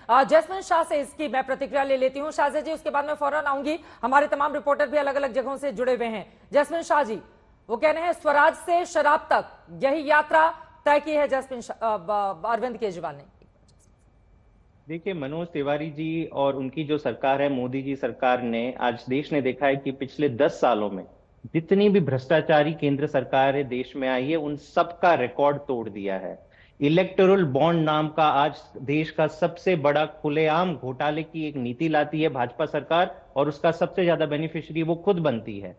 Jasmine Shah से इसकी मैं प्रतिक्रिया ले लेती हूँ। शाहजेद जी, उसके बाद मैं फौरन आऊंगी। हमारे तमाम रिपोर्टर भी अलग अलग जगहों से जुड़े हुए हैं। जैस्मिन शाह जी, वो कह रहे हैं स्वराज से शराब तक यही यात्रा तय की है अरविंद केजरीवाल ने। देखिए, मनोज तिवारी जी और उनकी जो सरकार है, मोदी जी सरकार ने, आज देश ने देखा है कि पिछले 10 सालों में जितनी भी भ्रष्टाचारी केंद्र सरकार है देश में आई है, उन सबका रिकॉर्ड तोड़ दिया है। इलेक्टोरल बॉन्ड नाम का आज देश का सबसे बड़ा खुलेआम घोटाले की एक नीति लाती है भाजपा सरकार, और उसका सबसे ज्यादा बेनिफिशियरी वो खुद बनती है।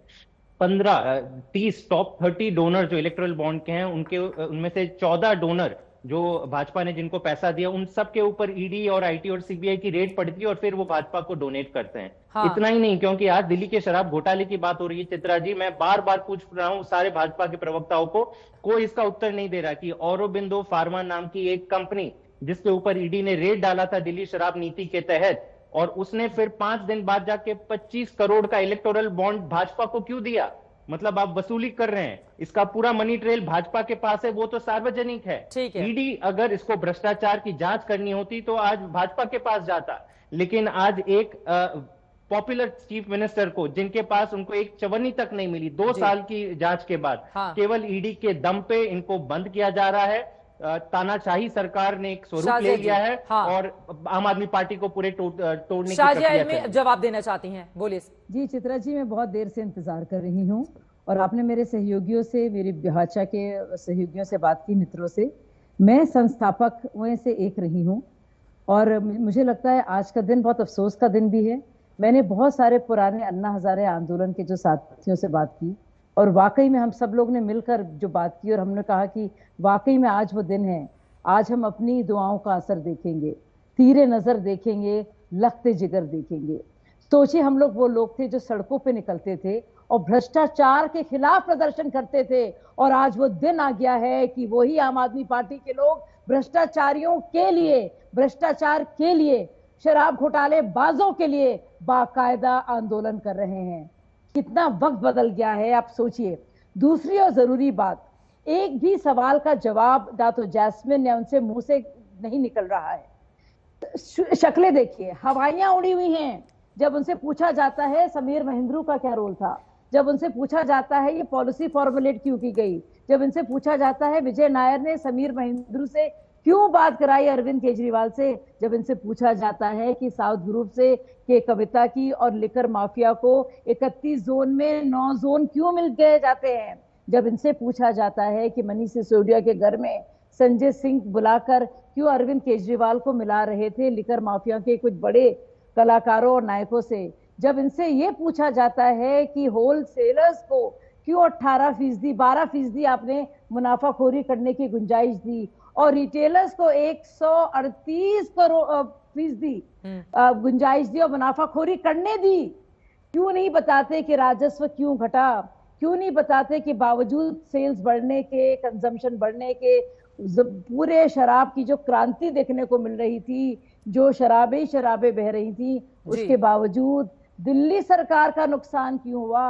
15-30 टॉप 30 डोनर जो इलेक्टोरल बॉन्ड के हैं, उनके उनमें से 14 डोनर जो भाजपा ने जिनको पैसा दिया, उन सब के ऊपर ईडी और आईटी और सीबीआई की रेड पड़ती है और फिर वो भाजपा को डोनेट करते हैं। हाँ। इतना ही नहीं, क्योंकि आज दिल्ली के शराब घोटाले की बात हो रही है चित्रा जी, मैं बार बार पूछ रहा हूं सारे भाजपा के प्रवक्ताओं को, कोई इसका उत्तर नहीं दे रहा कि औरोबिंदो फार्मा नाम की एक कंपनी जिसके ऊपर ईडी ने रेड डाला था दिल्ली शराब नीति के तहत, और उसने फिर 5 दिन बाद जाके 25 करोड़ का इलेक्टोरल बॉन्ड भाजपा को क्यों दिया? मतलब आप वसूली कर रहे हैं, इसका पूरा मनी ट्रेल भाजपा के पास है, वो तो सार्वजनिक है। ईडी अगर इसको भ्रष्टाचार की जांच करनी होती तो आज भाजपा के पास जाता, लेकिन आज एक पॉपुलर चीफ मिनिस्टर को, जिनके पास उनको एक चवन्नी तक नहीं मिली 2 साल की जांच के बाद, केवल ईडी के दम पे इनको बंद किया जा रहा है। तानाशाही सरकार ने एक स्वरूप ले लिया है। और आम आदमी पार्टी को पूरे तोड़ने की प्रक्रिया जवाब देना चाहती हैं, बोलिए। जी चित्रा जी, मैं बहुत देर से इंतजार कर रही हूँ और आपने मेरे सहयोगियों से, मेरी भाजपा के सहयोगियों से बात की, मित्रों से। मैं संस्थापक में से एक रही हूँ और मुझे लगता है आज का दिन बहुत अफसोस का दिन भी है। मैंने बहुत सारे पुराने अन्ना हजारे आंदोलन के जो साथियों से बात की और वाकई में हम सब लोग ने मिलकर जो बात की और हमने कहा कि वाकई में आज वो दिन है, आज हम अपनी दुआओं का असर देखेंगे, तीरे नजर देखेंगे, लखते जिगर देखेंगे। सोचिए, हम लोग वो लोग थे जो सड़कों पे निकलते थे और भ्रष्टाचार के खिलाफ प्रदर्शन करते थे, और आज वो दिन आ गया है कि वही आम आदमी पार्टी के लोग भ्रष्टाचारियों के लिए, भ्रष्टाचार के लिए, शराब घोटाले बाजों के लिए बाकायदा आंदोलन कर रहे हैं। कितना वक्त बदल गया है, आप सोचिए। दूसरी और जरूरी बात, एक भी सवाल का जवाब ना तो जैस्मिन या उनसे मुंह से नहीं निकल रहा है। शक्लें देखिए, हवाइयां उड़ी हुई हैं। जब उनसे पूछा जाता है समीर महेंद्रू का क्या रोल था, जब उनसे पूछा जाता है ये पॉलिसी फॉर्मुलेट क्यों की गई, जब इनसे पूछा जाता है विजय नायर ने समीर महेंद्रू से क्यों बात कराई अरविंद केजरीवाल से, जब इनसे पूछा जाता है कि साउथ ग्रुप से के कविता की और लिकर माफिया को 31 जोन में 9 जोन क्यों मिल गए जाते हैं, जब इनसे पूछा जाता है कि मनीष सिसोदिया के घर में संजय सिंह बुलाकर क्यों अरविंद केजरीवाल को मिला रहे थे लिकर माफिया के कुछ बड़े कलाकारों और नायकों से, जब इनसे ये पूछा जाता है कि होलसेलर्स को क्यों 18%, 12% आपने मुनाफाखोरी करने की गुंजाइश दी और रिटेलर्स को 138 करोड़ फीसदी गुंजाइश दी और मुनाफाखोरी करने दी, क्यों नहीं बताते कि राजस्व क्यों घटा, क्यों नहीं बताते कि बावजूद सेल्स बढ़ने के, कंजम्पशन बढ़ने के, पूरे शराब की जो क्रांति देखने को मिल रही थी, जो शराबें बह रही थी, उसके बावजूद दिल्ली सरकार का नुकसान क्यों हुआ।